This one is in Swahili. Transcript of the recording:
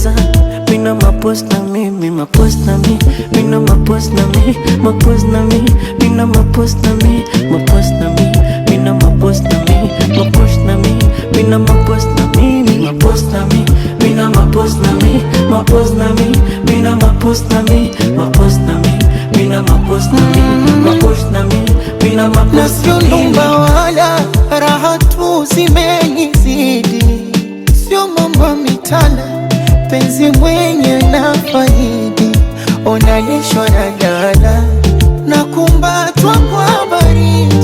Pesa mina mapost na mi mapost na mi, mina mapost na mi mapost na mi, mina mapost na mi mapost na mi, mina mapost na mi mapost na mi, mina mapost na mi mapost na mi, mina mapost na mi mapost na mi, mina mapost na mi mapost na mi, mina mapost na mi mapost na mi, mina mapost na sio numba wala raha tu zimenizidi, sio mambo mitana penzi mwenye na faidi, onalishwa na dala na kumbatwa kwa baridi.